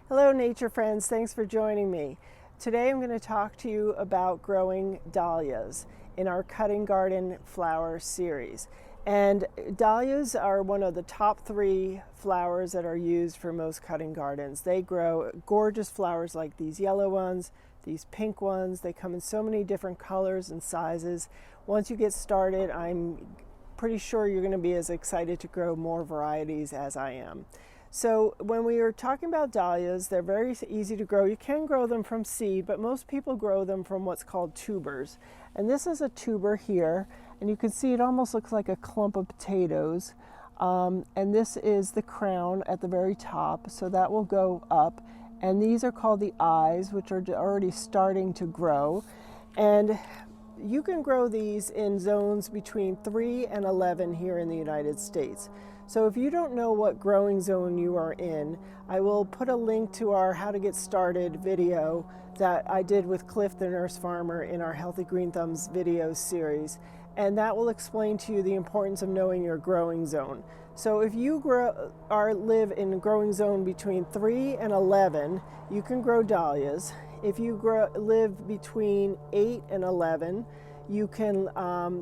Hello nature friends, thanks for joining me. Today I'm going to talk to you about growing dahlias in our cutting garden flower series. And dahlias are one of the top 3 flowers that are used for most cutting gardens. They grow gorgeous flowers like these yellow ones, these pink ones. They come in so many different colors and sizes. Once you get started, I'm pretty sure you're going to be as excited to grow more varieties as I am. So when we are talking about dahlias, they're very easy to grow. You can grow them from seed, but most people grow them from what's called tubers. And this is a tuber here, and you can see it almost looks like a clump of potatoes. And this is the crown at the very top, so that will go up. And these are called the eyes, which are already starting to grow. And you can grow these in zones between 3 and 11 here in the United States. So if you don't know what growing zone you are in, I will put a link to our How to Get Started video that I did with Cliff the Nurse Farmer in our Healthy Green Thumbs video series. And that will explain to you the importance of knowing your growing zone. So if you live in a growing zone between 3 and 11, you can grow dahlias. If you live between 8 and 11, you can,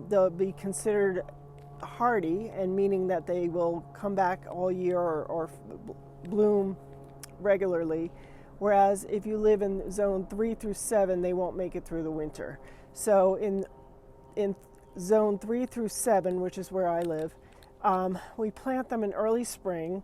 they'll be considered hardy, and meaning that they will come back all year or bloom regularly. Whereas if you live in zone 3 through 7, they won't make it through the winter. So in zone 3 through 7, which is where I live, we plant them in early spring,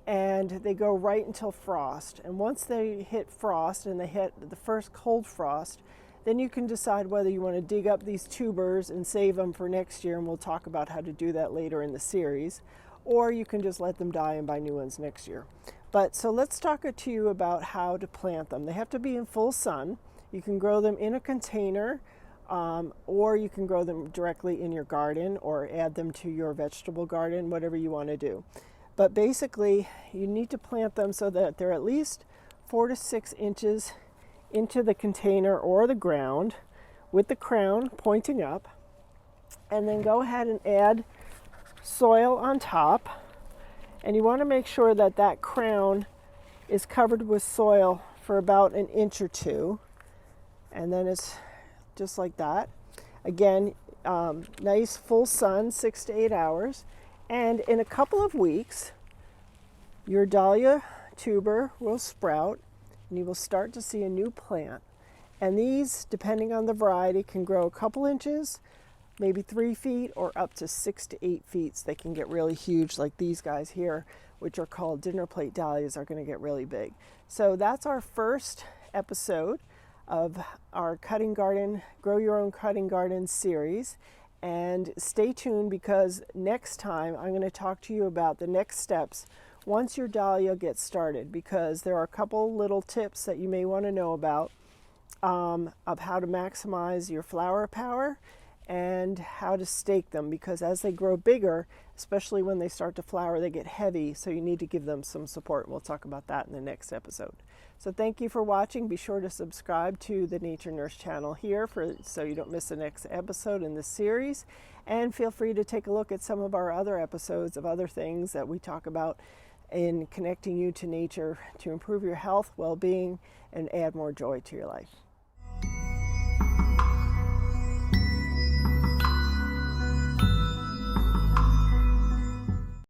and they go right until frost. And once they hit frost and they hit the first cold frost, then you can decide whether you want to dig up these tubers and save them for next year, and we'll talk about how to do that later in the series, or you can just let them die and buy new ones next year. But so let's talk to you about how to plant them. They have to be in full sun. You can grow them in a container, or you can grow them directly in your garden or add them to your vegetable garden, whatever you want to do. But basically, you need to plant them so that they're at least 4 to 6 inches into the container or the ground with the crown pointing up, and then go ahead and add soil on top. And you want to make sure that that crown is covered with soil for about an inch or 2, and then it's just like that. Again, nice full sun, 6 to 8 hours, and in a couple of weeks your dahlia tuber will sprout and you will start to see a new plant. And these, depending on the variety, can grow a couple inches, maybe 3 feet, or up to 6 to 8 feet. So they can get really huge, like these guys here, which are called dinner plate dahlias, are going to get really big. So that's our first episode of our cutting garden, grow your own cutting garden series. And stay tuned, because next time I'm going to talk to you about the next steps once your dahlia gets started, because there are a couple little tips that you may want to know about of how to maximize your flower power and how to stake them, because as they grow bigger, especially when they start to flower, they get heavy, so you need to give them some support. We'll talk about that in the next episode. So thank you for watching. Be sure to subscribe to the Nature Nurse channel here so you don't miss the next episode in this series, and feel free to take a look at some of our other episodes of other things that we talk about in connecting you to nature to improve your health, well-being, and add more joy to your life.